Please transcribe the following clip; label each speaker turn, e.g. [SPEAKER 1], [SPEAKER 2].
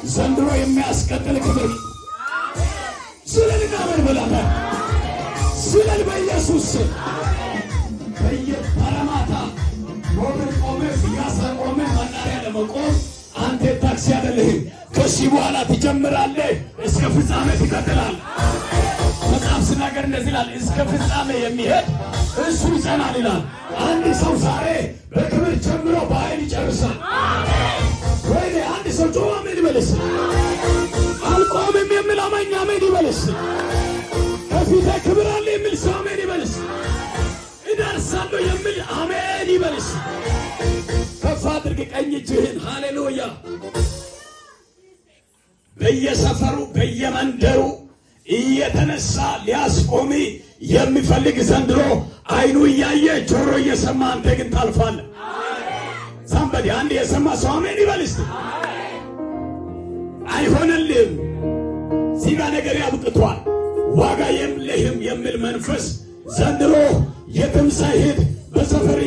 [SPEAKER 1] ዘንድሮ የሚያስቀጥል ክብር ስለልና በልበላታ ስለል በኢየሱስ በየፓራማታ ቆመ ያሰቆመ መናሪያ ለመቆም አንተ ታክሲ አይደለህም። ከዚህ በኋላ ትጀምራለህ፣ እስከ ፍጻሜ ትቀጥላለህ። መጽሐፍ ሲናገር እንደዚህ ይላል፣ እስከ ፍጻሜ የሚሄድ እሱ ይጸናል ይላል። አንድ ሰው ዛሬ በክብር ጀምሮ በኃይል ይጨርሳል። ወይ አንድ ሰው ጮኸ አሜን ይበልስ። አልቆምም የሚል አማኝ አሜን ይበልስ። ከፊቴ ክብር አለ የሚል ሰው አሜን ይበልስ። እደርሳለሁ የሚል አሜን ይበልስ። ከፍ አድርግ ቀኝ እጅህን። ሃሌሉያ። በየሰፈሩ በየመንደሩ እየተነሳ ሊያስቆም የሚፈልግ ዘንድሮ አይኑ እያየ ጆሮ እየሰማ አንተ ግን ታልፋለህ። ሳምበዲ አንድ የሰማ ሰው አሜን ይበልስ። አይሆንልህም፣ ሲጋ ነገር ያብቅቷል፣ ዋጋ የለህም የሚል መንፈስ ዘንድሮ የትም ሳይሄድ በሰፈር